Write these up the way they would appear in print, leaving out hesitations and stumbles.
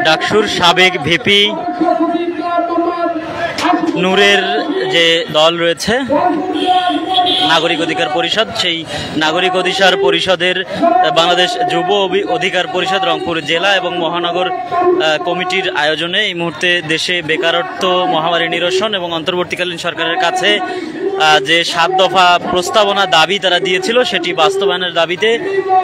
ডাকসুর সাবেক ভিপি নূরের যে দল রয়েছে নাগরিক অধিকার পরিষদ, সেই নাগরিক অধিকার পরিষদের বাংলাদেশ যুব অধিকার পরিষদ রংপুর জেলা এবং মহানগর কমিটির আয়োজনে এই মুহূর্তে দেশে বেকারত্ব মহামারী নিরসন এবং অন্তর্বর্তীকালীন সরকারের কাছে যে 7 দফা প্রস্তাবনা দাবি তারা দিয়েছিল সেটি বাস্তবায়নের দাবিতে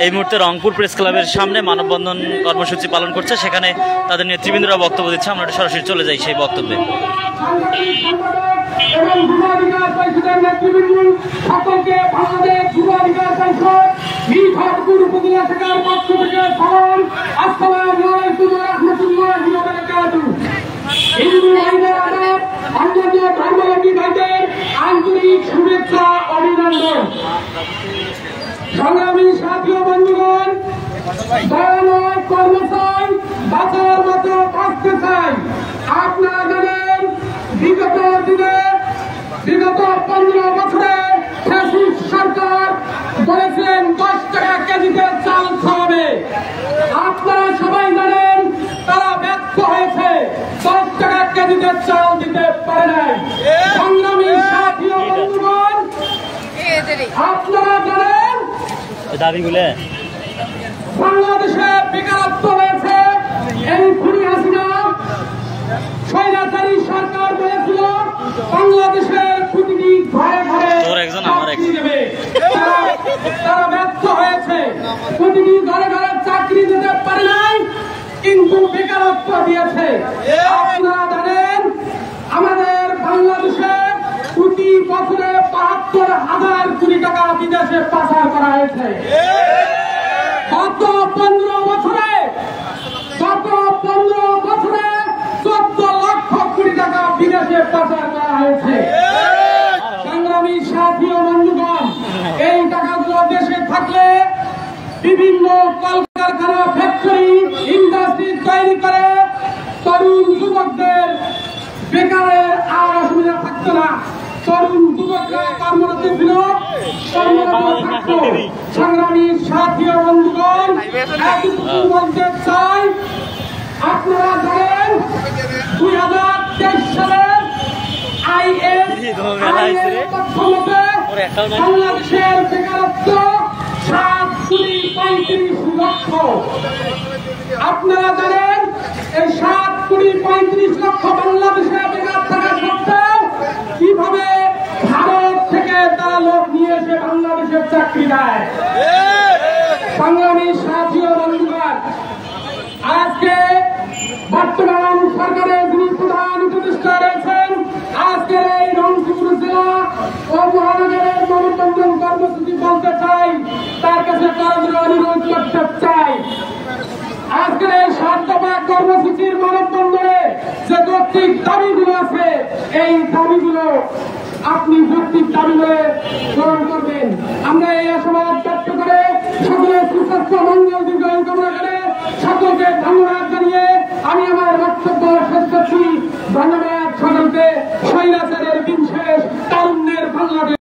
এই মুহূর্তে রংপুর প্রেস ক্লাবের সামনে মানববন্ধন কর্মসূচি পালন করছে। সেখানে তাদের নেতৃবৃন্দরা বক্তব্য দিচ্ছে। আমরা সরাসরি চলে যাই সেই বক্তব্যে। আন্তরিক শুভেচ্ছা অভিনন্দন। সংগ্রামী সাথী ও বন্ধুগণ, দয়াময় কর্মচাই বাঁচার মতো বাঁচতে চাই। আপনারা জানেন বিগত 15 বছরে ফ্যাসিস্ট সরকার বলেছেন 10 টাকা কেজিতে চাল খাওয়াবে। আপনারা সবাই জানেন তারা ব্যর্থ হয়েছে, 10 টাকা কেজিতে চাল দিতে পারে নাই। সংগ্রামী সাথী ও বন্ধুগণ, আপনারা জানেন দাবিগুলো বাংলাদেশে বেকারত্ব হয়েছে। এই খুনি হাসিনা স্বৈরাচারী সরকার বলেছিল বাংলাদেশের প্রতিটি ঘরে ঘরে চাকরি দেবে। তারা ব্যর্থ হয়েছে, প্রতিটি ঘরে ঘরে চাকরি দিতে পারে নাই, কিন্তু বেকারত্ব দিয়েছে। আপনারা জানেন আমাদের বাংলাদেশে প্রতি বছরে ৭৫,০০০ কোটি টাকা বিদেশে পাচার করা হয়েছে। গত 15 বছরে 14 লক্ষ কোটি টাকা বিদেশে পাচার করা হয়েছে। সংগ্রামী সাথী ও বন্ধুগণ, এই টাকাগুলো দেশে থাকলে বিভিন্ন কলকারখানা, ফ্যাক্টরি, ইন্ডাস্ট্রি তৈরি করে তরুণ যুবকদের বেকারের আর অসুবিধা থাকতো না। তরুণ যুবকরা কর্মরত ছিল, থাকতো। সংগ্রামী সাথী ও বন্ধুগণ, বলতে চাই, আপনারা জানেন 2023 সালের বাংলাদেশের বেকারত্ব 7,35 লক্ষ। আপনারা জানেন এই 7,35 লক্ষ বাংলাদেশে বেকার থাকা সত্ত্বেও কিভাবে ভারত থেকে তারা লোক নিয়ে এসে বাংলাদেশের চাকরি দেয়। সংগ্রামী সাথী ও বন্ধুগণ, আজকে বর্তমান সরকারের যিনি প্রধান উপদেষ্টা রয়েছেন, আজকের এই রংপুর জেলা ও মহানগরের মানববন্ধন কর্মসূচি বলতে চাই, তার কাছে কারণ অনুরোধ করতে চাই। আজকের এই 7 দফা কর্মসূচির মানববন্ধনে যে যৌক্তিক দাবিগুলো আছে, এই দাবিগুলো আপনি যৌক্তিক দাবিগুলো গ্রহণ করবেন। আমরা এই আশাবাদ ব্যক্ত করে সকলের সুস্বাস্থ্য মঙ্গল দীর্ঘায়ু কামনা করে সকলকে ধন্যবাদ জানিয়ে আমি আমার বক্তব্য শেষ করছি। ধন্যবাদ সকলকে। স্বৈরাচারের দিন শেষ, তারুণ্যের বাংলাদেশ।